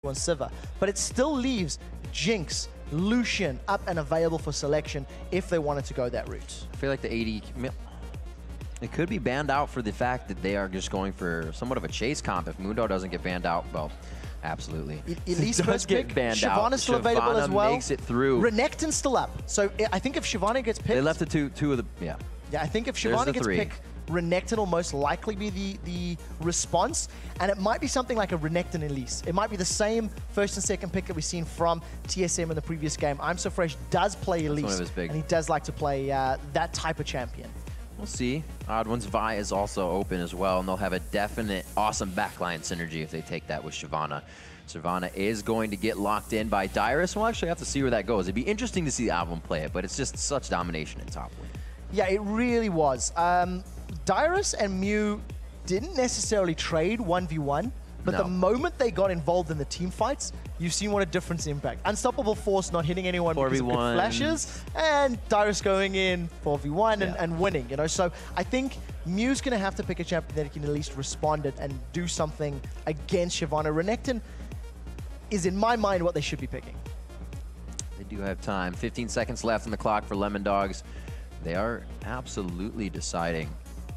on Sivir, but it still leaves Jinx, Lucian up and available for selection if they wanted to go that route. I feel like the 80... It could be banned out for the fact that they are just going for somewhat of a chase comp. If Mundo doesn't get banned out, well, absolutely. Elise first pick, banned out. Shyvana's still available as well. Makes it through. Renekton's still up. So I think if Shyvana gets picked... They left it to two of the... Yeah. Yeah, I think if Shyvana gets picked, Renekton will most likely be the response, and it might be something like a Renekton Elise. It might be the same first and second pick that we've seen from TSM in the previous game. I'm So Fresh does play Elise, and he does like to play that type of champion. We'll see. Odd Ones Vi is also open as well, and they'll have a definite awesome backline synergy if they take that with Shyvana. Shyvana is going to get locked in by Dyrus. We'll actually have to see where that goes. It'd be interesting to see Alvin play it, but it's just such domination in top lane. Yeah, it really was. Dyrus and Mew didn't necessarily trade 1v1, but the moment they got involved in the team fights, you've seen what a difference impact. Unstoppable Force not hitting anyone because of good flashes, and Dyrus going in 4v1 and winning, you know? So I think Mew's gonna have to pick a champion that can at least respond it and do something against Shyvana. Renekton is, in my mind, what they should be picking. They do have time. 15 seconds left on the clock for Lemondogs. They are absolutely deciding.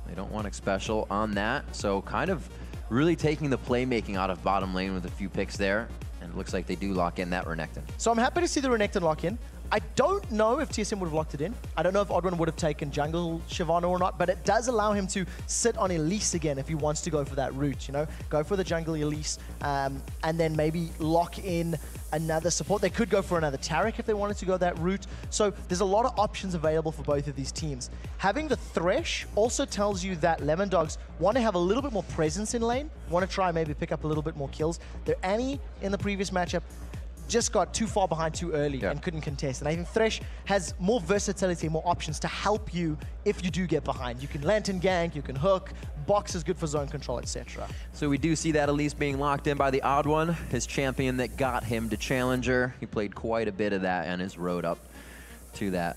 They don't want a special on that, so kind of really taking the playmaking out of bottom lane with a few picks there, and it looks like they do lock in that Renekton. So I'm happy to see the Renekton lock in. I don't know if TSM would have locked it in. I don't know if Oddone would have taken jungle Shyvana or not, but it does allow him to sit on Elise again if he wants to go for that route, you know? Go for the jungle Elise, and then maybe lock in another support. They could go for another Taric if they wanted to go that route. So there's a lot of options available for both of these teams. Having the Thresh also tells you that Lemondogs want to have a little bit more presence in lane, want to try and maybe pick up a little bit more kills. Their Annie in the previous matchup just got too far behind too early and couldn't contest. And I think Thresh has more versatility, more options to help you if you do get behind. You can lantern gank, you can hook, box is good for zone control, etc. So we do see that Elise being locked in by the Odd One, his champion that got him to Challenger. He played quite a bit of that and his road up to that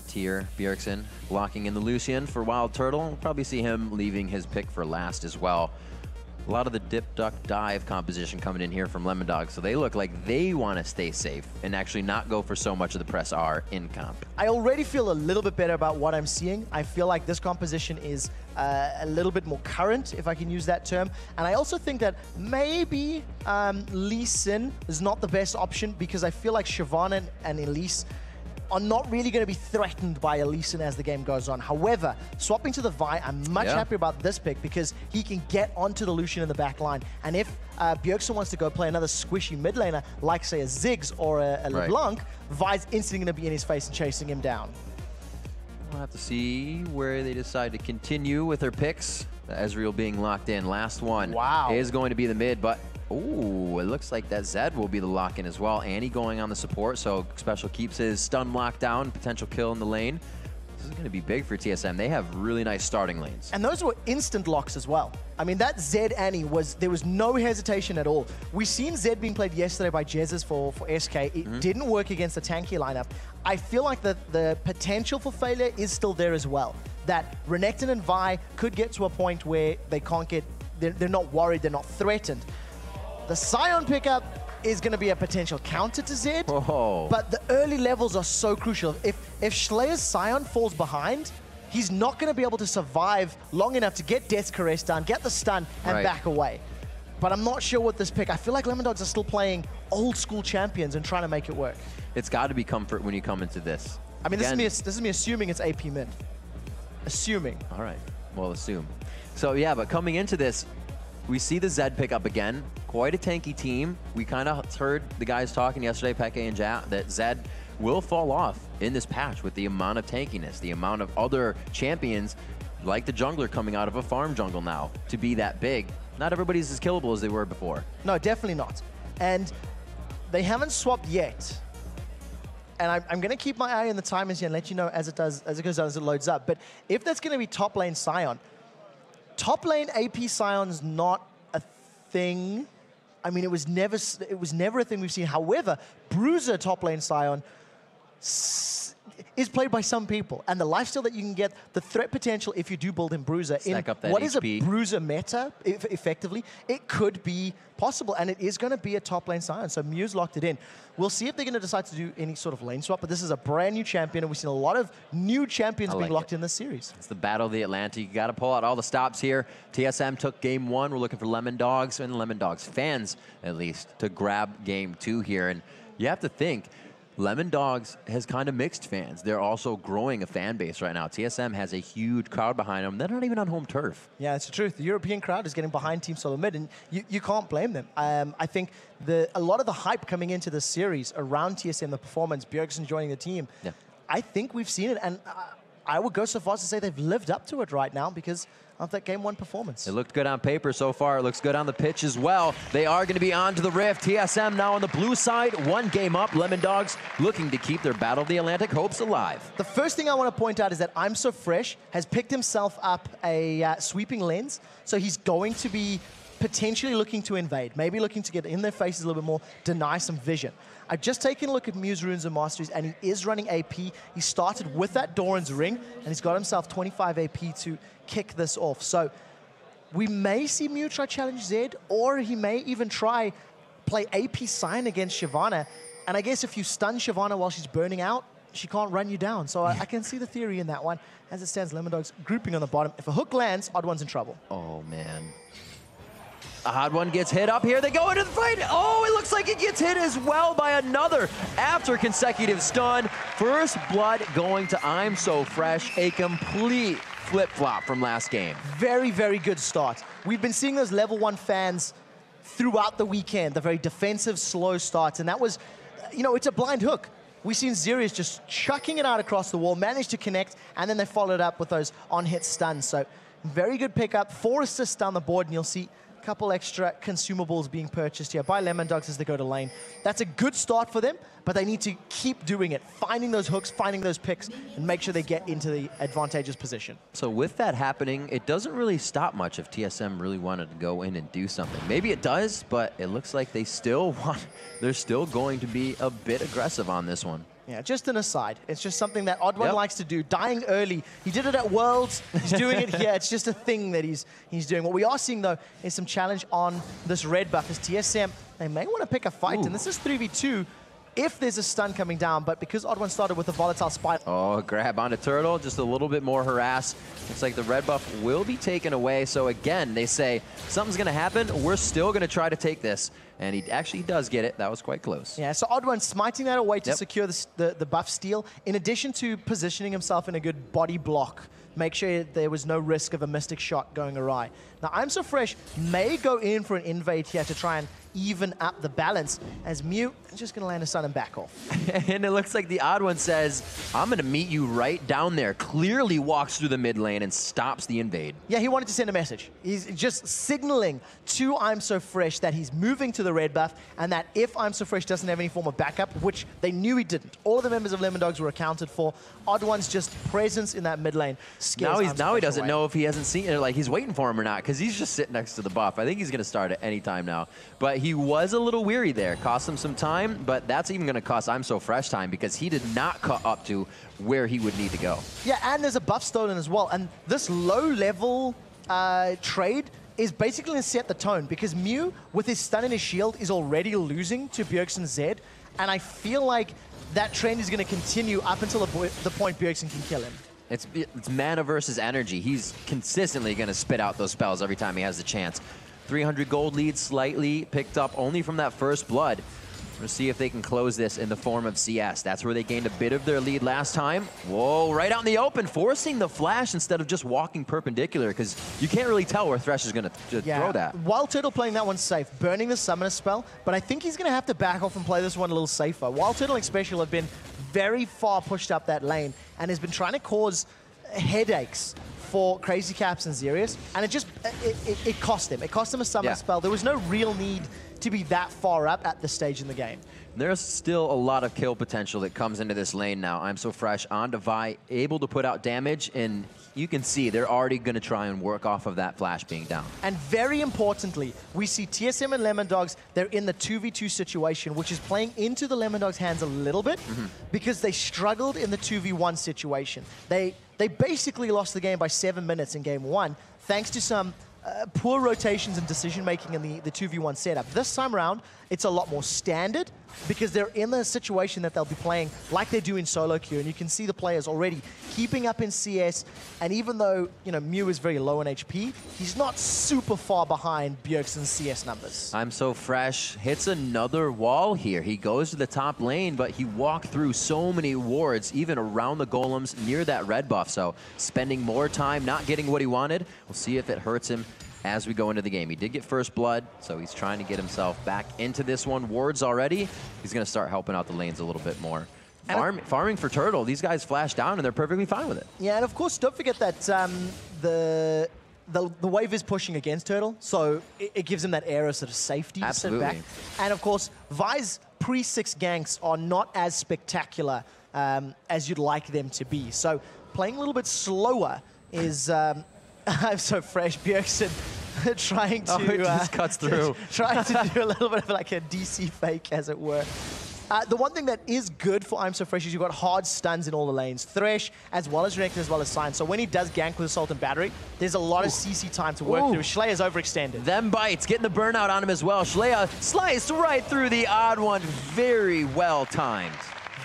tier. Bjergsen locking in the Lucian for Wild Turtle. We'll probably see him leaving his pick for last as well. A lot of the dip, duck, dive composition coming in here from Lemondogs, so they look like they want to stay safe and actually not go for so much of the press R in comp. I already feel a little bit better about what I'm seeing. I feel like this composition is a little bit more current, if I can use that term. And I also think that maybe Lee Sin is not the best option because I feel like Shyvana and Elise are not really going to be threatened by Elise as the game goes on. However, swapping to the Vi, I'm much happier about this pick because he can get onto the Lucian in the back line. And if Bjergsen wants to go play another squishy mid laner, like say a Ziggs or a LeBlanc, Vi's instantly going to be in his face and chasing him down. We'll have to see where they decide to continue with their picks. Ezreal being locked in. Last one is going to be the mid, but ooh, it looks like that Zed will be the lock-in as well. Annie going on the support, so Special keeps his stun lockdown, potential kill in the lane. This is going to be big for TSM. They have really nice starting lanes. And those were instant locks as well. I mean, that Zed Annie there was no hesitation at all. We've seen Zed being played yesterday by Jezus for SK. It didn't work against the tanky lineup. I feel like the potential for failure is still there as well. That Renekton and Vi could get to a point where they can't get, they're not worried, they're not threatened. The Sion pickup is going to be a potential counter to Zed, but the early levels are so crucial. If Schleier's Sion falls behind, he's not going to be able to survive long enough to get Death's Caress down, get the stun, and back away. But I'm not sure what this pick. I feel like Lemondogs are still playing old school champions and trying to make it work. It's got to be comfort when you come into this. I mean, this is me assuming it's AP mid. Assuming. All right, we'll assume. So yeah, but coming into this, we see the Zed pick up again. Quite a tanky team. We kind of heard the guys talking yesterday, Peke and Ja, that Zed will fall off in this patch with the amount of tankiness, the amount of other champions like the jungler coming out of a farm jungle now to be that big. Not everybody's as killable as they were before. No, definitely not. And they haven't swapped yet. And I'm going to keep my eye on the timers here and let you know as it goes on, as it loads up. But if that's going to be top lane Sion, top lane AP Sion's not a thing. I mean, it was never a thing we've seen. However, Bruiser top lane Sion, is played by some people. And the lifesteal that you can get, the threat potential if you do build in Bruiser, Stack up that what is a HP. Bruiser meta, effectively, it could be possible. And it is going to be a top lane Sion. So Mew's locked it in. We'll see if they're going to decide to do any sort of lane swap, but this is a brand new champion, and we've seen a lot of new champions being locked in this series. It's the Battle of the Atlantic. You got to pull out all the stops here. TSM took game 1. We're looking for Lemondogs, and Lemondogs fans, at least, to grab game 2 here. And you have to think, Lemondogs has kind of mixed fans. They're also growing a fan base right now. TSM has a huge crowd behind them. They're not even on home turf. Yeah, it's the truth. The European crowd is getting behind Team Solo Mid, and you can't blame them. I think a lot of the hype coming into this series around TSM, the performance, Bjergsen joining the team, I think we've seen it, and I would go so far as to say they've lived up to it right now because of that Game 1 performance. It looked good on paper so far. It looks good on the pitch as well. They are going to be on to the Rift. TSM now on the blue side, 1 game up. Lemondogs looking to keep their Battle of the Atlantic hopes alive. The first thing I want to point out is that I'm So Fresh has picked himself up a sweeping lens, so he's going to be potentially looking to invade, maybe looking to get in their faces a little bit more, deny some vision. I've just taken a look at Mew's Runes and Masteries, and he is running AP. He started with that Doran's Ring, and he's got himself 25 AP to kick this off. So we may see Mew try challenge Zed, or he may even try play AP Sion against Shyvana. And I guess if you stun Shyvana while she's burning out, she can't run you down. So I can see the theory in that one. As it stands, Lemondogs grouping on the bottom. If a hook lands, Odd One's in trouble. Oh, man. Odd One gets hit up here. They go into the fight. Oh, it looks like it gets hit as well by another after consecutive stun. First blood going to I'm So Fresh. A complete flip-flop from last game. Very, very good start. We've been seeing those level 1 fans throughout the weekend, the very defensive, slow starts, and that was, you know, it's a blind hook. We've seen Zerius just chucking it out across the wall, managed to connect, and then they followed up with those on-hit stuns. So very good pickup, 4 assists down the board, and you'll see a couple extra consumables being purchased here by Lemondogs as they go to lane. That's a good start for them, but they need to keep doing it, finding those hooks, finding those picks, and make sure they get into the advantageous position. So with that happening, it doesn't really stop much if TSM really wanted to go in and do something. Maybe it does, but it looks like they're still going to be a bit aggressive on this one. Yeah, just an aside. It's just something that Odd One likes to do, dying early. He did it at Worlds. He's doing it here. It's just a thing that he's doing. What we are seeing, though, is some challenge on this red buff. As TSM, they may want to pick a fight, and this is 3v2 if there's a stun coming down, but because Odd One started with a volatile spike. Oh, grab onto Turtle, just a little bit more harass. Looks like the red buff will be taken away. So again, they say something's going to happen. We're still going to try to take this. And he actually does get it. That was quite close. Yeah, so Odd One smiting that away to secure the buff steal, in addition to positioning himself in a good body block. Make sure there was no risk of a mystic shot going awry. Now, I'm So Fresh may go in for an invade here to try and even up the balance, as Mew is just going to land a stun and back off. And it looks like the Odd One says, I'm going to meet you right down there. Clearly walks through the mid lane and stops the invade. Yeah, he wanted to send a message. He's just signaling to I'm So Fresh that he's moving to the red buff, and that if I'm So Fresh doesn't have any form of backup, which they knew he didn't, all of the members of Lemondogs were accounted for. Odd One's just presence in that mid lane scares Now he doesn't know if he hasn't seen it, like he's waiting for him or not, because he's just sitting next to the buff. I think he's going to start at any time now. But he was a little weary there. Cost him some time, but that's even going to cost I'm So Fresh time because he did not cut up to where he would need to go. Yeah, and there's a buff stolen as well. And this low-level trade is basically going to set the tone because Mew, with his stun and his shield, is already losing to Bjergsen Zed. And I feel like that trend is going to continue up until the point Bjergsen can kill him. It's mana versus energy. He's consistently going to spit out those spells every time he has the chance. 300 gold lead, slightly picked up only from that first blood. We'll see if they can close this in the form of CS. That's where they gained a bit of their lead last time. Whoa, right out in the open, forcing the flash instead of just walking perpendicular, because you can't really tell where Thresh is going to throw that. Wild Turtle playing that one safe, burning the Summoner spell, but I think he's going to have to back off and play this one a little safer. Wild Turtle and Special have been very far pushed up that lane and has been trying to cause headaches for Crazy Caps and Zerius, and it cost him. It cost him a Summoner spell. There was no real need to be that far up at this stage in the game. There's still a lot of kill potential that comes into this lane now. I'm So Fresh on to Vi, able to put out damage, and you can see they're already going to try and work off of that flash being down. And very importantly, we see TSM and Lemondogs, they're in the 2v2 situation, which is playing into the Lemondogs' hands a little bit because they struggled in the 2v1 situation. They basically lost the game by 7 minutes in game 1, thanks to some poor rotations and decision-making in the 2v1 setup. This time around, it's a lot more standard because they're in the situation that they'll be playing like they do in solo queue, and you can see the players already keeping up in CS, and even though, you know, Mew is very low in HP, he's not super far behind Bjergsen's CS numbers. I'm So Fresh hits another wall here. He goes to the top lane, but he walked through so many wards, even around the golems near that red buff, so spending more time not getting what he wanted. We'll see if it hurts him as we go into the game. He did get first blood, so he's trying to get himself back into this one. Wards already. He's going to start helping out the lanes a little bit more. Farming for Turtle. These guys flash down, and they're perfectly fine with it. Yeah, and of course, don't forget that the wave is pushing against Turtle, so it gives him that air of sort of safety to sit back. And of course, Vi's pre-6 ganks are not as spectacular as you'd like them to be. So playing a little bit slower is... I'm So Fresh. Bjergsen trying to... it just cuts through. Trying to do a little bit of like a DC fake, as it were. The one thing that is good for I'm So Fresh is you've got hard stuns in all the lanes. Thresh, as well as Renekton, as well as Sign. So when he does gank with Assault and Battery, there's a lot of CC time to work through. Schleier's overextended. Them bites, getting the burnout on him as well. Schleier sliced right through the odd one. Very well timed.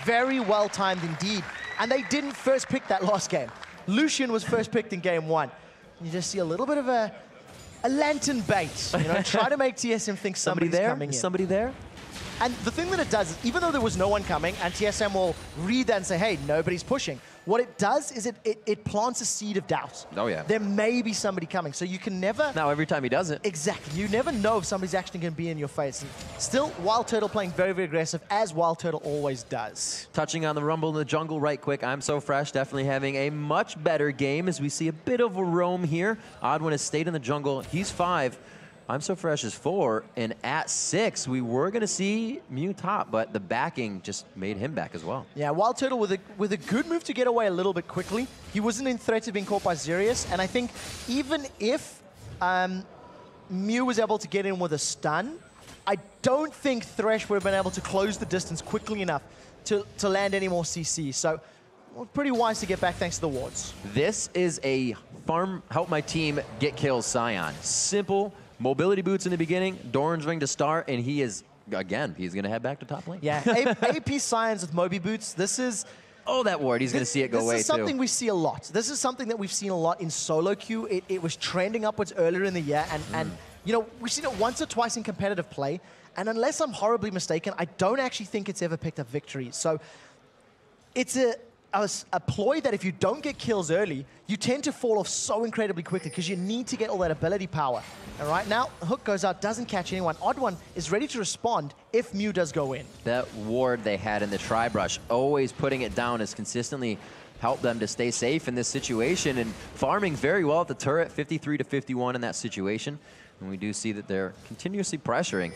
Very well timed indeed. And they didn't first pick that last game. Lucian was first picked in game 1. You just see a little bit of a lantern bait, you know, try to make TSM think somebody's coming in. Is somebody there? And the thing that it does is, even though there was no one coming, and TSM will read that and say, hey, nobody's pushing, what it does is it plants a seed of doubt. Oh, yeah. There may be somebody coming, so you can never... Now, every time he does it. Exactly. You never know if somebody's actually going to be in your face. And still, Wild Turtle playing very, very aggressive, as Wild Turtle always does. Touching on the rumble in the jungle right quick, I'm So Fresh definitely having a much better game as we see a bit of a roam here. Oddwin has stayed in the jungle. He's 5. I'm So Fresh is 4, and at 6, we were going to see Mew top, but the backing just made him back as well. Yeah, Wild Turtle with a good move to get away a little bit quickly. He wasn't in threat of being caught by Xerius, and I think even if Mew was able to get in with a stun, I don't think Thresh would have been able to close the distance quickly enough to land any more CC. So, well, pretty wise to get back thanks to the wards. This is a farm, help my team get kills Scion. Simple. Mobility boots in the beginning, Doran's ring to start, and he is, again, he's going to head back to top lane. Yeah, AP Scions with Moby boots, this is... Oh, that ward, he's going to see it go away, too. This is something we see a lot. This is something that we've seen a lot in solo queue. It was trending upwards earlier in the year, and you know, we've seen it once or twice in competitive play, and unless I'm horribly mistaken, I don't actually think it's ever picked up victories. So it's a ploy that if you don't get kills early, you tend to fall off so incredibly quickly because you need to get all that ability power. And right now, Hook goes out, doesn't catch anyone. Odd One is ready to respond if Mew does go in. That ward they had in the Tri-Brush, always putting it down, has consistently helped them to stay safe in this situation, and farming very well at the turret, 53 to 51 in that situation. And we do see that they're continuously pressuring.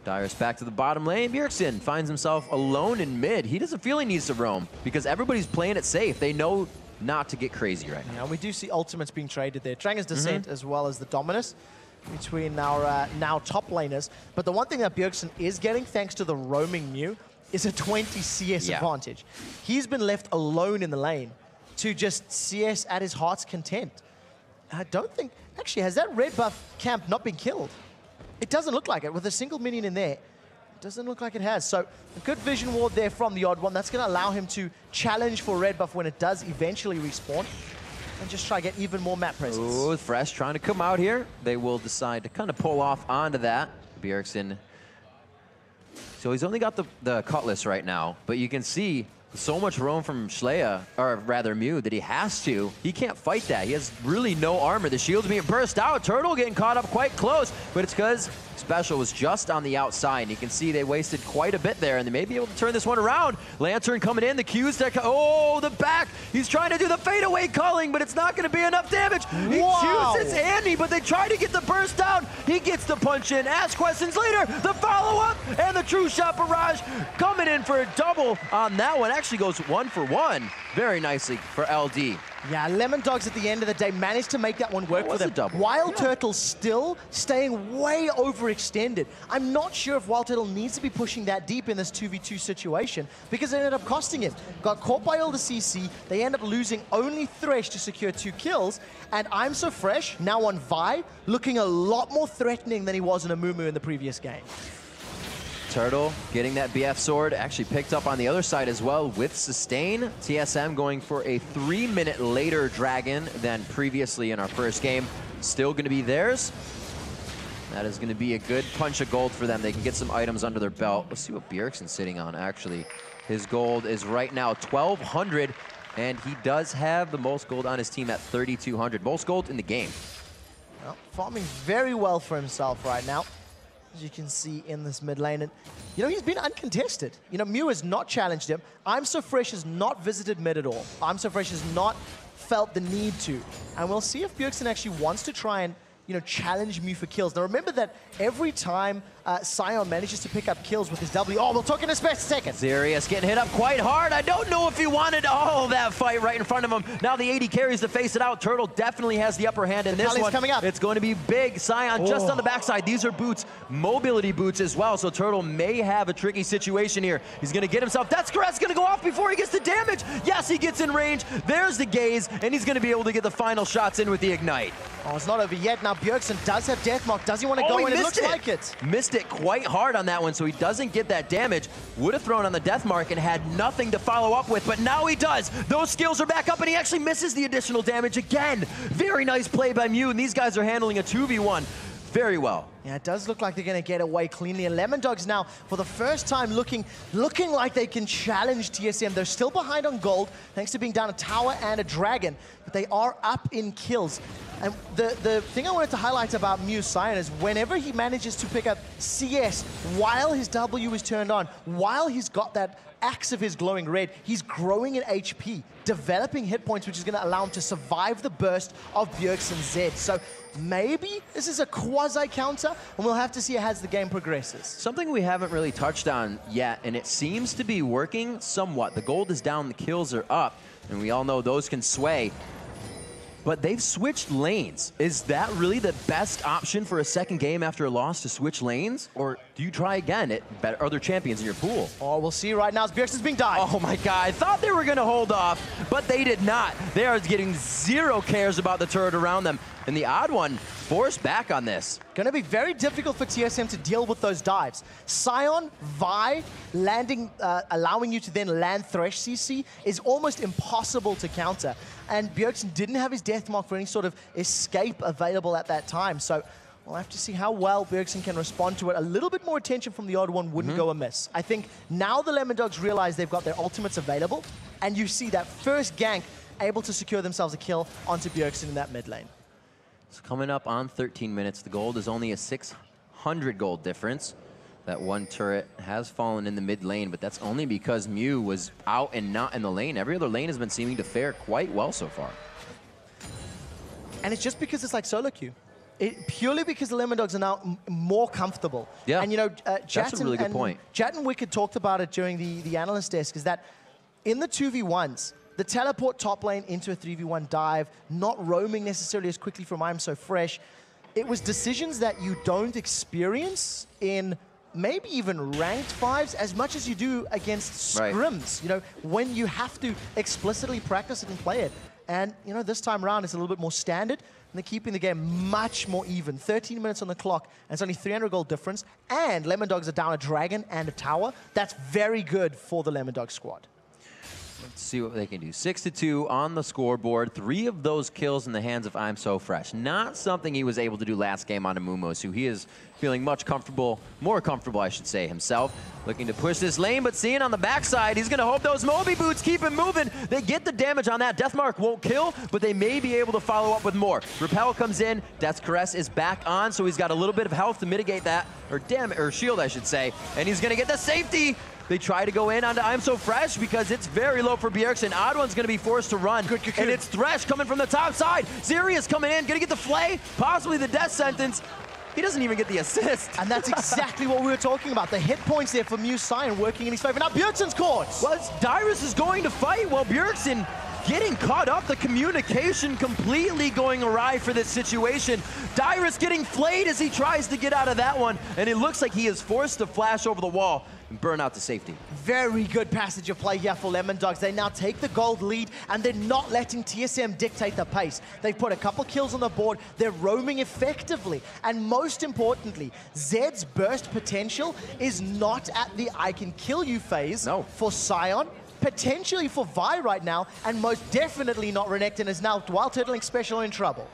Dyrus back to the bottom lane. Bjergsen finds himself alone in mid. He doesn't feel he needs to roam because everybody's playing it safe. They know not to get crazy right now. Yeah, we do see ultimates being traded there. Dranga's Descent as well as the Dominus between our now top laners. But the one thing that Bjergsen is getting, thanks to the roaming Mew, is a 20 CS advantage. He's been left alone in the lane to just CS at his heart's content. I don't think... Actually, has that red buff camp not been killed? It doesn't look like it. With a single minion in there, it doesn't look like it has. So a good vision ward there from the Odd One. That's going to allow him to challenge for red buff when it does eventually respawn and just try to get even more map presence. Ooh, Fresh trying to come out here. They will decide to kind of pull off onto that. Bjergsen. So he's only got the Cutlass right now, but you can see so much roam from Schleier, or rather Mew, that he has to. He can't fight that. He has really no armor. The shield's being burst out. Turtle getting caught up quite close, but it's because special was just on the outside. And you can see they wasted quite a bit there, and they may be able to turn this one around. Lantern coming in, the Q's there. Oh, the back. He's trying to do the fadeaway culling, but it's not going to be enough damage. He chooses Andy, but they try to get the burst down. He gets the punch in. Ask questions later. The follow-up and the true shot barrage coming in for a double on that one. Actually goes 1 for 1 very nicely for LD. Yeah, Lemondogs at the end of the day managed to make that one work for them. Wild Turtle still staying way overextended. I'm not sure if Wild Turtle needs to be pushing that deep in this 2v2 situation because it ended up costing him. Got caught by all the CC. They end up losing only Thresh to secure 2 kills. And I'm So Fresh, now on Vi, looking a lot more threatening than he was in Amumu in the previous game. Turtle getting that BF sword, actually picked up on the other side as well with sustain. TSM going for a 3-minute later dragon than previously in our first game. Still going to be theirs. That is going to be a good punch of gold for them. They can get some items under their belt. Let's see what Bjergsen's sitting on, actually. His gold is right now 1,200, and he does have the most gold on his team at 3,200. Most gold in the game. Well, farming very well for himself right now, as you can see in this mid lane. And, you know, he's been uncontested. You know, Mew has not challenged him. I'm So Fresh has not visited mid at all. I'm So Fresh has not felt the need to. And we'll see if Bjergsen actually wants to try and, you know, challenge Mew for kills. Now remember that every time Sion manages to pick up kills with his W, oh, we'll talk in a second. Zerius getting hit up quite hard. I don't know if he wanted all that fight right in front of him. Now the AD carries to face it out. Turtle definitely has the upper hand in this one. Coming up. It's going to be big. Sion just on the backside. These are boots, mobility boots as well. So Turtle may have a tricky situation here. He's going to get himself. That's correct. Going to go off before he gets the damage. Yes, he gets in range. There's the gaze, and he's going to be able to get the final shots in with the ignite. Oh, it's not over yet. Now Bjergsen does have Deathmark. Does he want to go in? It looks like it. Missed it quite hard on that one, so he doesn't get that damage. Would have thrown on the Deathmark and had nothing to follow up with, but now he does. Those skills are back up, and he actually misses the additional damage again. Very nice play by Mew, and these guys are handling a 2v1 very well. Yeah, it does look like they're going to get away cleanly. And Lemondogs now, for the first time, looking like they can challenge TSM. They're still behind on gold, thanks to being down a tower and a dragon, but they are up in kills. And the thing I wanted to highlight about Mew Sion is whenever he manages to pick up CS while his W is turned on, while he's got that axe of his glowing red, he's growing in HP, developing hit points, which is going to allow him to survive the burst of Bjergsen's Z. So maybe this is a quasi-counter, and we'll have to see as the game progresses. Something we haven't really touched on yet, and it seems to be working somewhat. The gold is down, the kills are up, and we all know those can sway. But they've switched lanes. Is that really the best option for a second game after a loss, to switch lanes? Or do you try again at other champions in your pool? Oh, we'll see right now as Bjergsen's being dived. Oh my God, I thought they were gonna hold off, but they did not. They are getting zero cares about the turret around them. And the odd one forced back on this. Going to be very difficult for TSM to deal with those dives. Sion, Vi, landing, allowing you to then land Thresh CC is almost impossible to counter. And Bjergsen didn't have his Deathmark for any sort of escape available at that time. So we'll have to see how well Bjergsen can respond to it. A little bit more attention from the odd one wouldn't go amiss. I think now the Lemondogs realize they've got their ultimates available, and you see that first gank able to secure themselves a kill onto Bjergsen in that mid lane. It's coming up on 13 minutes. The gold is only a 600 gold difference. That one turret has fallen in the mid lane, but that's only because Mew was out and not in the lane. Every other lane has been seeming to fare quite well so far. And it's just because it's like solo queue. Purely because the Lemondogs are now more comfortable. Yeah, and you know, that's a really good point. Jat and Wicked talked about it during the analyst desk, is that in the 2v1s, the teleport top lane into a 3v1 dive, not roaming necessarily as quickly from I'm So Fresh, it was decisions that you don't experience in maybe even ranked fives as much as you do against scrims, you know, when you have to explicitly practice it and play it. And, you know, this time around it's a little bit more standard, and they're keeping the game much more even. 13 minutes on the clock, and it's only 300 gold difference, and Lemondogs are down a dragon and a tower. That's very good for the Lemondogs squad. Let's see what they can do. 6-2 on the scoreboard. 3 of those kills in the hands of I'm So Fresh. Not something he was able to do last game on Amumu, who he is feeling more comfortable, I should say, himself. Looking to push this lane, but seeing on the backside, he's gonna hope those Moby boots keep him moving. They get the damage on that. Deathmark won't kill, but they may be able to follow up with more. Repel comes in, Death's Caress is back on, so he's got a little bit of health to mitigate that, or shield, I should say, and he's gonna get the safety. They try to go in onto I'm So Fresh because it's very low for Bjergsen. Oddone's going to be forced to run. Good. And it's Thresh coming from the top side. Zerius coming in, going to get the flay, possibly the death sentence. He doesn't even get the assist. And that's exactly what we were talking about. The hit points there for Mew Sion working in his favor. Now Bjergsen's caught. Well, Dyrus is going to fight while Bjergsen getting caught up. The communication completely going awry for this situation. Dyrus getting flayed as he tries to get out of that one. And it looks like he is forced to flash over the wall and burn out to safety. Very good passage of play here for Lemondogs. They now take the gold lead, and they're not letting TSM dictate the pace. They've put a couple kills on the board. They're roaming effectively. And most importantly, Zed's burst potential is not at the I can kill you phase for Sion. Potentially for Vi right now, and most definitely not Renekton, is now Wild Turtling Special in trouble.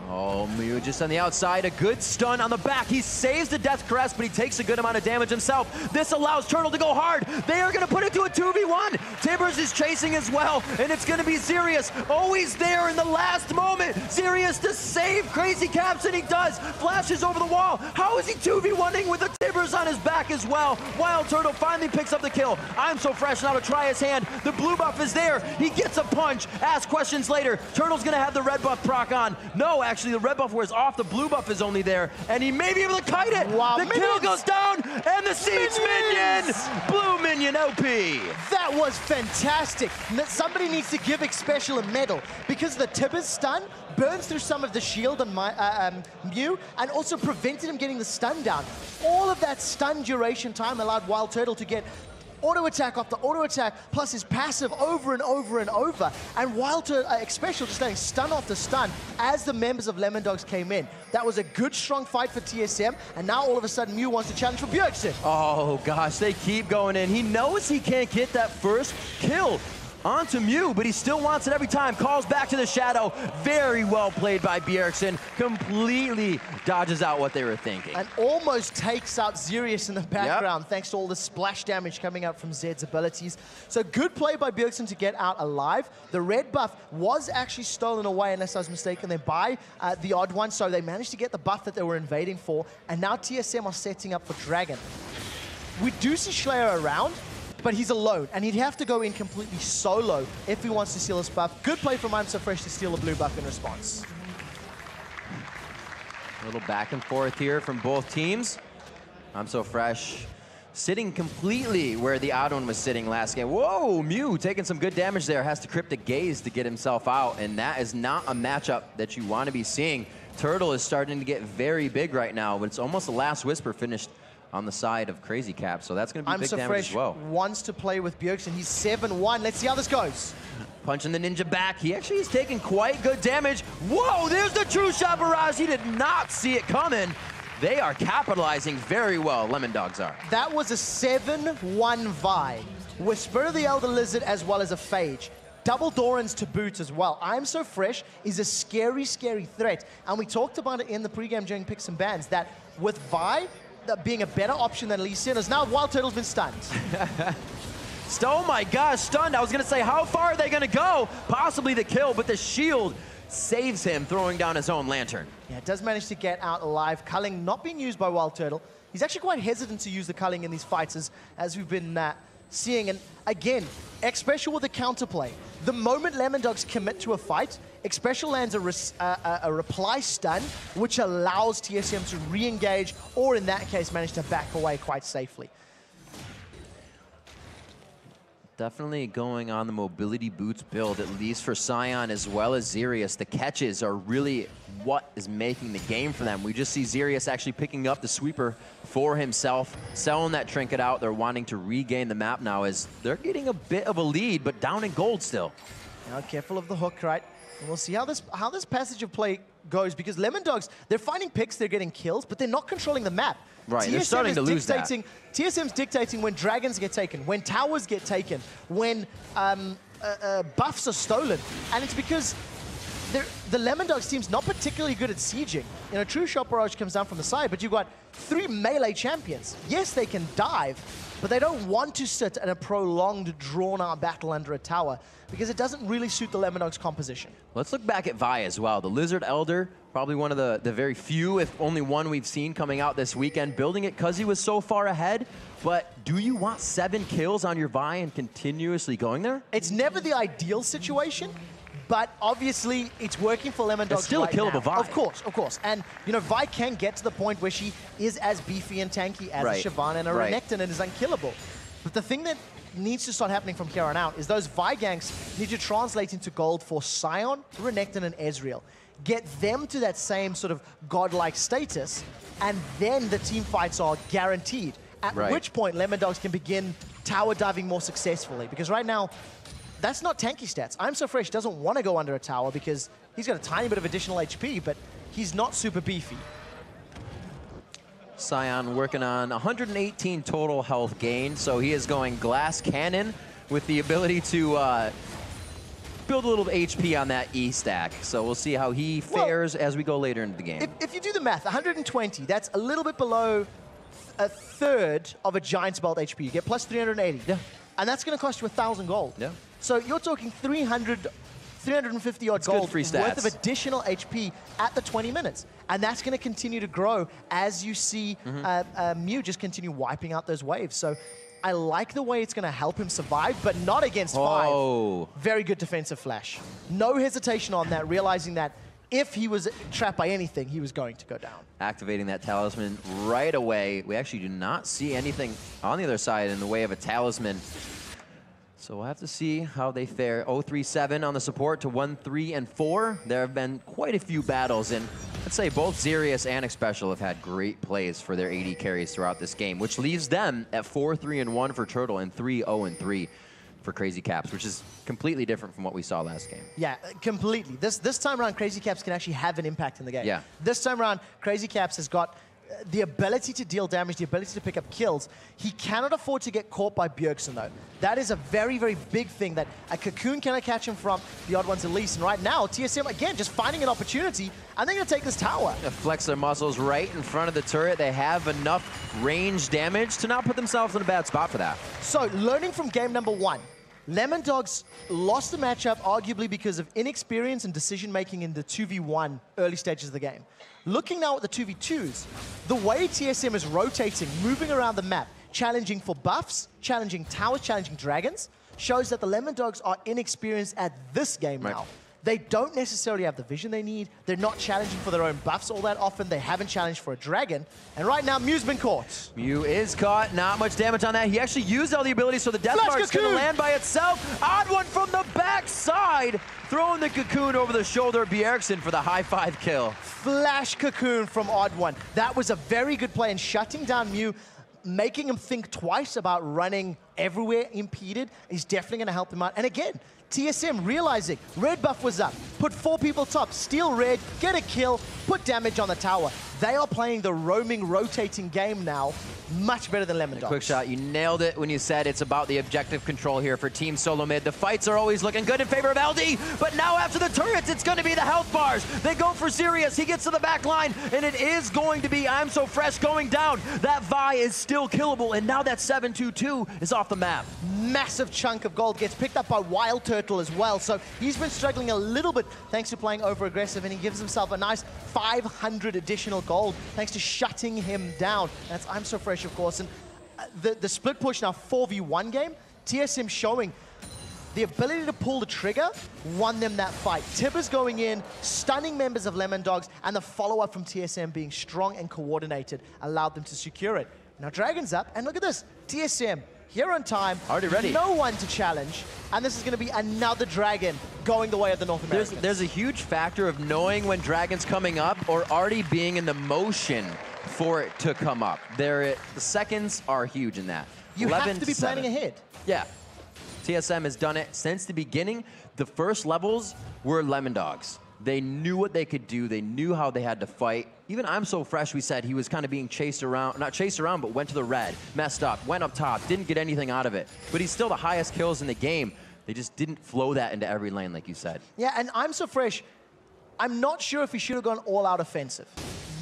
Oh, Mew just on the outside, a good stun on the back. He saves the Death Caress, but he takes a good amount of damage himself. This allows Turtle to go hard. They are going to put it to a 2v1. Tibbers is chasing as well, and it's going to be Zerius always there in the last moment. Zerius to save Crazy Caps, and he does. Flashes over the wall. How is he 2v1ing with the Tibbers on his back as well? Wild Turtle finally picks up the kill. I'm So Fresh now to try his hand. The blue buff is there. He gets a punch. Ask questions later. Turtle's going to have the red buff proc on. No, actually, the red buff wears off, the blue buff is only there, and he may be able to kite it. Wow, the kill goes down, and the Siege minion! Blue minion OP. That was fantastic. Somebody needs to give Special a medal, because the Tibbers stun burns through some of the shield on Mew, and also prevented him getting the stun down. All of that stun duration time allowed Wild Turtle to get auto attack after auto attack, plus his passive over and over and over. And Special just letting stun after stun as the members of Lemondogs came in. That was a good, strong fight for TSM, and now all of a sudden Mew wants to challenge for Bjergsen. Oh gosh, they keep going in. He knows he can't get that first kill onto Mew, but he still wants it every time. Calls back to the shadow. Very well played by Bjergsen. Completely dodges out what they were thinking. And almost takes out Zerius in the background, thanks to all the splash damage coming out from Zed's abilities. So good play by Bjergsen to get out alive. The red buff was actually stolen away, unless I was mistaken, then by the odd one. So they managed to get the buff that they were invading for. And now TSM are setting up for Dragon. We do see Slayer around, but he's alone, and he'd have to go in completely solo if he wants to steal this buff. Good play from I'm So Fresh to steal a blue buff in response. A little back and forth here from both teams. I'm So Fresh sitting completely where the odd one was sitting last game. Whoa, Mew taking some good damage there. Has to Cryptic Gaze to get himself out, and that is not a matchup that you want to be seeing. Turtle is starting to get very big right now, but it's almost the last Whisper finished on the side of Crazy Cap, so that's going to be big damage as well. Wants to play with Bjergsen. He's 7-1. Let's see how this goes. Punching the Ninja back. He actually is taking quite good damage. Whoa, there's the true shot barrage. He did not see it coming. They are capitalizing very well, Lemondogs are. That was a 7-1 Vi. Whisper of the Elder Lizard as well as a Phage. Double Dorans to boot as well. I'm So Fresh is a scary, scary threat. And we talked about it in the pregame during Picks and Bans, that with Vi being a better option than Lee Sin, now Wild Turtle's been stunned. Oh my gosh, stunned. I was going to say, how far are they going to go? Possibly the kill, but the shield saves him, throwing down his own lantern. Yeah, it does manage to get out alive. Culling not being used by Wild Turtle. He's actually quite hesitant to use the culling in these fights, as we've been seeing. And again, Special with a counterplay. The moment Lemondogs commit to a fight, Special lands a reply stun, which allows TSM to re-engage, or in that case, manage to back away quite safely. Definitely going on the mobility boots build, at least for Sion as well as Zerius. The catches are really what is making the game for them. We just see Zerius actually picking up the sweeper for himself, selling that trinket out. They're wanting to regain the map now as they're getting a bit of a lead, but down in gold still. Now careful of the hook, right? And we'll see how this passage of play goes, because Lemondogs, they're finding picks, they're getting kills, but they're not controlling the map. Right, they're starting to lose that. TSM's dictating when dragons get taken, when towers get taken, when buffs are stolen. And it's because the Lemondogs team's not particularly good at sieging. You know, True Shot Barrage comes down from the side, but you've got 3 melee champions. Yes, they can dive, but they don't want to sit in a prolonged, drawn-out battle under a tower because it doesn't really suit the Lemondogs composition. Let's look back at Vi as well. The Lizard Elder, probably one of the very few, if only one we've seen coming out this weekend, building it because he was so far ahead. But do you want 7 kills on your Vi and continuously going there? It's never the ideal situation, but obviously it's working for Lemondogs. It's still right a killable now. Vi. Of course, of course. And, you know, Vi can get to the point where she is as beefy and tanky as a Shyvana and a Renekton and is unkillable. But the thing that needs to start happening from here on out is those Vi ganks need to translate into gold for Sion, Renekton, and Ezreal. Get them to that same sort of godlike status, and then the team fights are guaranteed. At which point, Lemondogs can begin tower diving more successfully. Because right now, that's not tanky stats. I'm So Fresh doesn't want to go under a tower because he's got a tiny bit of additional HP, but he's not super beefy. Sion working on 118 total health gain, so he is going Glass Cannon with the ability to build a little HP on that E stack. So we'll see how he fares as we go later into the game. If you do the math, 120, that's a little bit below a third of a Giant's Belt HP. You get plus 380. Yeah. And that's going to cost you 1,000 gold. Yeah. So you're talking 350 odd gold worth of additional HP at the 20 minutes. And that's going to continue to grow as you see Mew just continue wiping out those waves. So I like the way it's going to help him survive, but not against 5. Very good defensive flash. No hesitation on that, realizing that if he was trapped by anything, he was going to go down. Activating that talisman right away. We actually do not see anything on the other side in the way of a talisman. So we'll have to see how they fare. 0-3-7 on the support to 1-3 and 4. There have been quite a few battles, and I'd say both Xerius and Xpecial have had great plays for their AD carries throughout this game, which leaves them at 4-3 and 1 for Turtle and 3-0-3 for Crazy Caps, which is completely different from what we saw last game. Yeah, completely. This time around, Crazy Caps can actually have an impact in the game. Yeah. This time around, Crazy Caps has got the ability to deal damage, the ability to pick up kills. He cannot afford to get caught by Bjergsen, though. That is a very, very big thing that a Cocoon cannot catch him from the Odd Ones Elise. And right now, TSM, again, just finding an opportunity, and they're going to take this tower. Flex their muscles right in front of the turret. They have enough range damage to not put themselves in a bad spot for that. So, learning from game number 1, Lemondogs lost the matchup arguably because of inexperience and decision-making in the 2v1 early stages of the game. Looking now at the 2v2s, the way TSM is rotating, moving around the map, challenging for buffs, challenging towers, challenging dragons, shows that the Lemondogs are inexperienced at this game now. They don't necessarily have the vision they need. They're not challenging for their own buffs all that often. They haven't challenged for a dragon. And right now, Mew's been caught. Mew is caught. Not much damage on that. He actually used all the abilities, so the Death Mark's going to land by itself. Odd One from the backside. Throwing the Cocoon over the shoulder of Bjergsen for the high 5 kill. Flash Cocoon from Odd One. That was a very good play in shutting down Mew, making him think twice about running everywhere impeded. He's definitely going to help him out. And again, TSM realizing red buff was up, put 4 people top, steal red, get a kill, put damage on the tower. They are playing the roaming, rotating game now, much better than Lemondogs. Quick shot, you nailed it when you said it's about the objective control here for Team Solo Mid. The fights are always looking good in favor of LD, but now after the turrets, it's going to be the health bars. They go for Xerius, he gets to the back line, and it is going to be I'm So Fresh going down. That Vi is still killable, and now that 7-2-2 is off the map. Massive chunk of gold gets picked up by Wild Turtle as well, so he's been struggling a little bit thanks to playing over-aggressive, and he gives himself a nice 500 additional gold thanks to shutting him down. That's I'm So Fresh, of course, and the split push now 4v1 game, TSM showing the ability to pull the trigger won them that fight. Tibbers going in, stunning members of Lemondogs, and the follow-up from TSM being strong and coordinated allowed them to secure it. Now Dragon's up, and look at this, TSM here on time, already ready. No one to challenge, and this is going to be another Dragon going the way of the North Americans. There's a huge factor of knowing when Dragon's coming up or already being in the motion for it to come up. The seconds are huge in that. You have to be planning ahead. Yeah. TSM has done it since the beginning. The first levels were Lemondogs. They knew what they could do. They knew how they had to fight. Even I'm So Fresh, we said he was kind of being chased around, not chased around, but went to the red, messed up, went up top, didn't get anything out of it. But he's still the highest kills in the game. They just didn't flow that into every lane, like you said. Yeah, and I'm So Fresh, I'm not sure if he should have gone all-out offensive.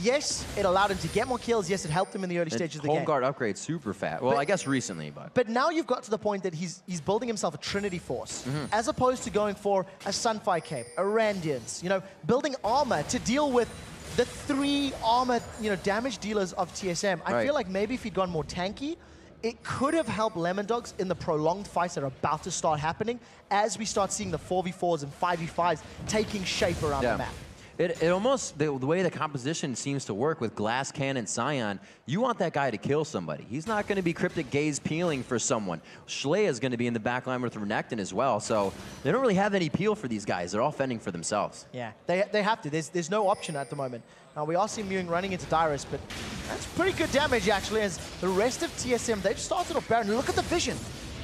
Yes, it allowed him to get more kills. Yes, it helped him in the early stages of the game. Home guard upgrade super fast. Well, I guess recently, but. But now you've got to the point that he's building himself a Trinity Force, as opposed to going for a Sunfire Cape, a Randians, you know, building armor to deal with the 3 armor, you know, damage dealers of TSM. I feel like maybe if he'd gone more tanky, it could have helped Lemondogs in the prolonged fights that are about to start happening as we start seeing the 4v4s and 5v5s taking shape around the map. It almost, the way the composition seems to work with Glass Cannon Scion, you want that guy to kill somebody. He's not going to be Cryptic Gaze peeling for someone. Schlea is going to be in the back line with Renekton as well, so they don't really have any peel for these guys. They're all fending for themselves. Yeah, they have to. There's no option at the moment. Now, we are seeing Mewing running into Dyrus, but that's pretty good damage, actually, as the rest of TSM, they've started off Baron. Look at the vision.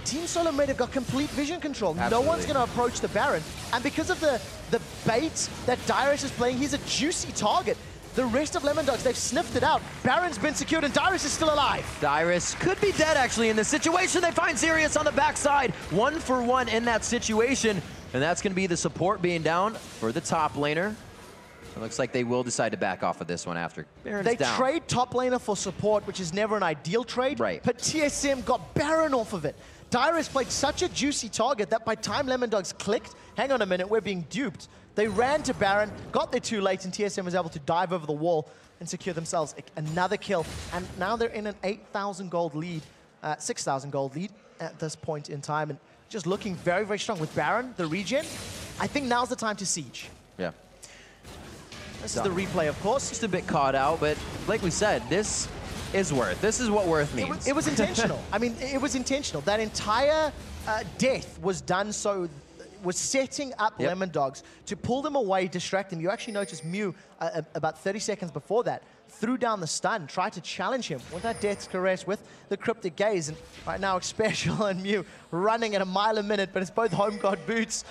Team Solo Mid have got complete vision control. Absolutely. No one's going to approach the Baron. And because of the bait that Dyrus is playing, he's a juicy target. The rest of Lemondogs, they've sniffed it out. Baron's been secured, and Dyrus is still alive. Dyrus could be dead, actually, in this situation. They find Sirius on the backside. 1 for 1 in that situation. And that's going to be the support being down for the top laner. It looks like they will decide to back off of this one after Baron's They down. trade top laner for support, which is never an ideal trade. Right. But TSM got Baron off of it. Dyrus played such a juicy target that by time Lemondogs clicked, hang on a minute, we're being duped. They ran to Baron, got there too late, and TSM was able to dive over the wall and secure themselves another kill. And now they're in an 8,000 gold lead, 6,000 gold lead at this point in time. And just looking very, very strong with Baron, the regen. I think now's the time to siege. Yeah. This is the replay, of course. Just a bit caught out, but like we said, this is worth. This is what worth means. It was intentional. I mean, it was intentional. That entire death was done so, was setting up Lemondogs to pull them away, distract them. You actually notice Mew, about 30 seconds before that, threw down the stun, tried to challenge him with that Death's Caress, with the Cryptic Gaze. And right now, Special and Mew running at a mile a minute, but it's both home guard boots,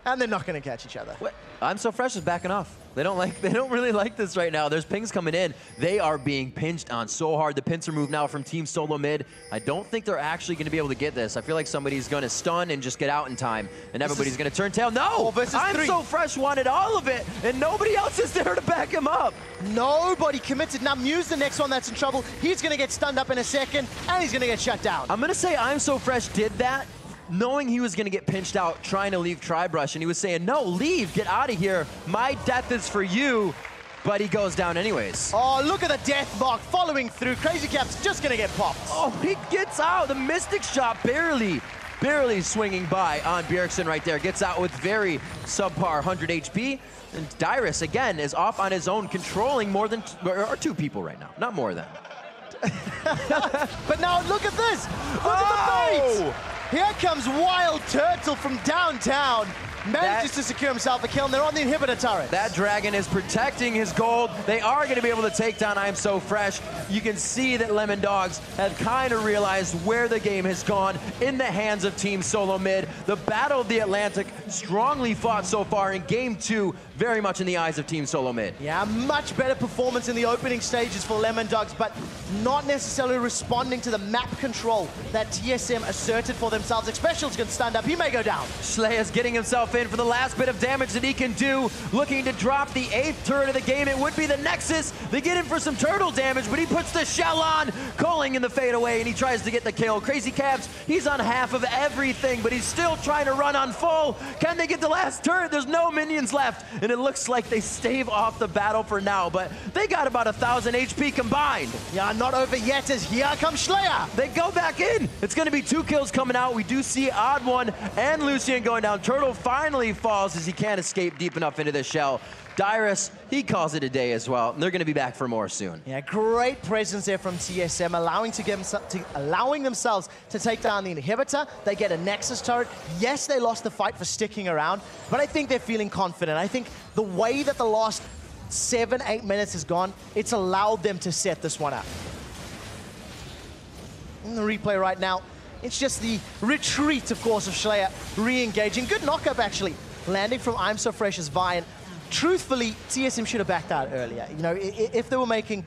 and they're not going to catch each other. What? I'm So Fresh is backing off. They don't really like this right now. There's pings coming in. They are being pinched on so hard. The pincer move now from Team Solo Mid. I don't think they're actually going to be able to get this. I feel like somebody's going to stun and just get out in time, and everybody's going to turn tail. No! I'm So Fresh wanted all of it, and nobody else is there to back him up. Nobody committed. Now Mew's the next one that's in trouble. He's going to get stunned up in a second, and he's going to get shut down. I'm going to say I'm So Fresh did that, knowing he was going to get pinched out, trying to leave Tribrush, and he was saying, no, leave, get out of here. My death is for you, but he goes down anyways. Oh, look at the death mark following through. Crazy Cap's just going to get popped. Oh, he gets out. The Mystic Shot barely swinging by on Bjergsen right there. Gets out with very subpar 100 HP. And Dyrus, again, is off on his own, controlling more than, or 2 people right now. Not more than. But now look at this. Look at the bait. Here comes Wild Turtle from downtown. Manages to secure himself a kill, and they're on the inhibitor turret. That dragon is protecting his gold. They are going to be able to take down I'm So Fresh. You can see that Lemondogs have kind of realized where the game has gone in the hands of Team Solo Mid. The Battle of the Atlantic, strongly fought so far in Game 2, very much in the eyes of Team Solo Mid. Yeah, much better performance in the opening stages for Lemondogs, but not necessarily responding to the map control that TSM asserted for themselves. Special's going to stand up. He may go down. Schlea's getting himself in for the last bit of damage that he can do, looking to drop the 8th turret of the game. It would be the Nexus. They get in for some turtle damage, but he puts the shell on, calling in the fade away, and he tries to get the kill. Crazy Cabs, he's on half of everything, but he's still trying to run on full. Can they get the last turret? There's no minions left, and it looks like they stave off the battle for now, but they got about 1,000 HP combined. Yeah, not over yet, as here comes Schlea. They go back in. It's going to be 2 kills coming out. We do see Odd One and Lucian going down. Turtle finally falls as he can't escape deep enough into the shell. Dyrus, he calls it a day as well. They're going to be back for more soon. Yeah, great presence there from TSM, allowing themselves to take down the inhibitor. They get a Nexus turret. Yes, they lost the fight for sticking around, but I think they're feeling confident. I think the way that the last 7-8 minutes has gone, it's allowed them to set this one up. In the replay right now, it's just the retreat, of course, of Schlea re-engaging. Good knock-up, actually, landing from I'm So Fresh's Vine. Truthfully, TSM should have backed out earlier. You know, if they were making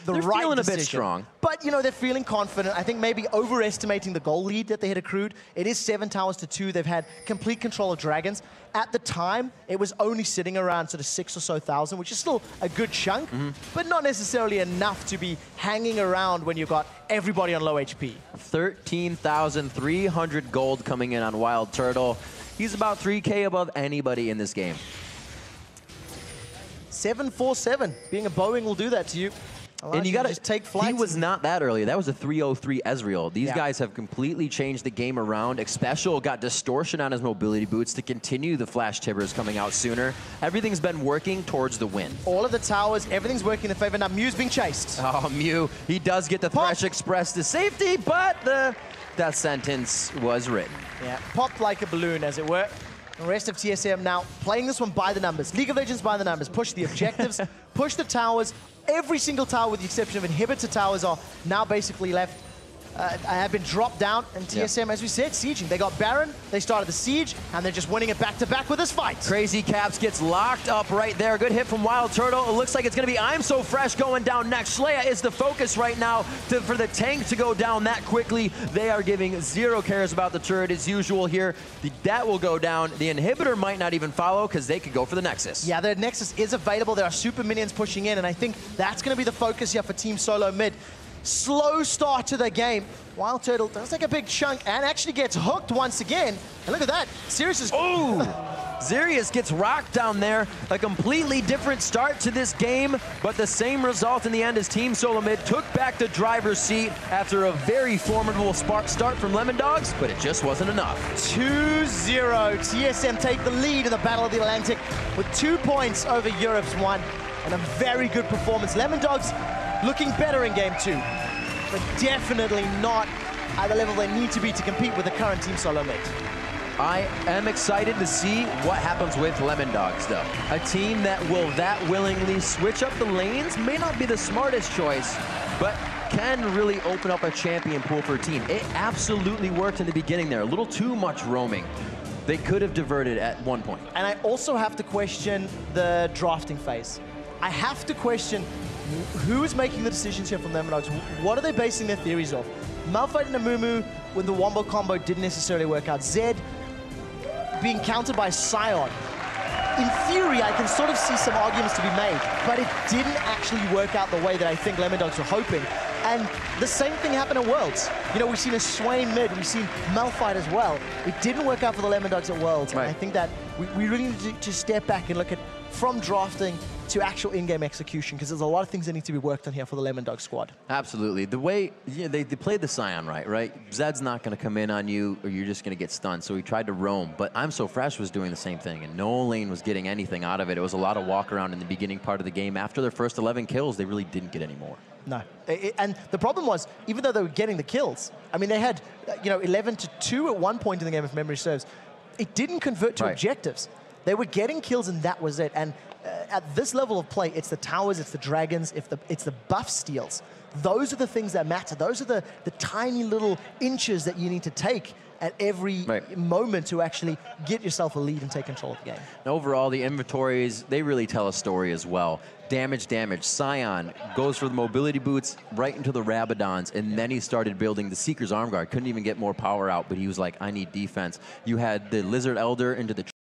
They're right feeling decision. a bit strong. But, you know, they're feeling confident. I think maybe overestimating the goal lead that they had accrued. It is 7 towers to 2. They've had complete control of Dragons. At the time, it was only sitting around sort of 6 or so thousand, which is still a good chunk, but not necessarily enough to be hanging around when you've got everybody on low HP. 13,300 gold coming in on Wild Turtle. He's about 3K above anybody in this game. 747. Being a Boeing will do that to you. And you got to just take flight. He was not that early. That was a 303 Ezreal. These Yeah. guys have completely changed the game around. Special got distortion on his mobility boots to continue the flash tibbers coming out sooner. Everything's been working towards the win. All of the towers, everything's working in their favor. Now Mew's being chased. Oh, Mew, he does get the Thresh Express to safety, but the death sentence was written. Yeah, popped like a balloon, as it were. The rest of TSM now playing this one by the numbers. League of Legends by the numbers. Push the objectives, push the towers. Every single tower, with the exception of inhibitor towers, are now basically left. Have been dropped down, and TSM, as we said, sieging. They got Baron, they started the siege, and they're just winning it back-to-back with this fight. Crazy Caps gets locked up right there. Good hit from Wild Turtle. It looks like it's going to be I'm So Fresh going down next. Shlaya is the focus right now for the tank to go down that quickly. They are giving zero cares about the turret as usual here. That will go down. The inhibitor might not even follow because they could go for the Nexus. Yeah, the Nexus is available. There are super minions pushing in, and I think that's going to be the focus here for Team Solo Mid. Slow start to the game. Wild Turtle does take a big chunk and actually gets hooked once again. And look at that. Sirius is... Oh! Zerius gets rocked down there. A completely different start to this game, but the same result in the end as Team Solo Mid took back the driver's seat after a very formidable start from Lemondogs, but it just wasn't enough. 2-0. TSM take the lead in the Battle of the Atlantic with 2 points over Europe's 1. And a very good performance. Lemondogs looking better in game 2, but definitely not at the level they need to be to compete with the current Team Solo Mid. I am excited to see what happens with Lemondogs, though. A team that will willingly switch up the lanes may not be the smartest choice, but can really open up a champion pool for a team. It absolutely worked in the beginning there. A little too much roaming. They could have diverted at one point. And I also have to question the drafting phase. I have to question who is making the decisions here from Lemondogs. What are they basing their theories off? Malphite and Amumu with the Wombo combo didn't necessarily work out. Zed being countered by Sion. In theory, I can sort of see some arguments to be made, but it didn't actually work out the way that I think Lemondogs were hoping. And the same thing happened at Worlds. You know, we've seen a Swain mid, we've seen Malphite as well. It didn't work out for the Lemondogs at Worlds. Right. And I think that we really need to step back and look at from drafting to actual in-game execution, because there's a lot of things that need to be worked on here for the Lemondog squad. Absolutely. The way they played the Scion right? Zed's not going to come in on you, or you're just going to get stunned. So he tried to roam, but I'm So Fresh was doing the same thing, and no lane was getting anything out of it. It was a lot of walk around in the beginning part of the game. After their first 11 kills, they really didn't get any more. No. And the problem was, even though they were getting the kills, I mean, they had 11-2 at one point in the game, if memory serves. It didn't convert to objectives. They were getting kills, and that was it. And at this level of play, it's the towers, it's the dragons, it's the buff steals. Those are the things that matter. Those are the tiny little inches that you need to take at every moment to actually get yourself a lead and take control of the game. And overall, the inventories, they really tell a story as well. Damage. Scion goes for the mobility boots right into the Rabadons, and then he started building the Seeker's Arm Guard. Couldn't even get more power out, but he was like, I need defense. You had the Lizard Elder into the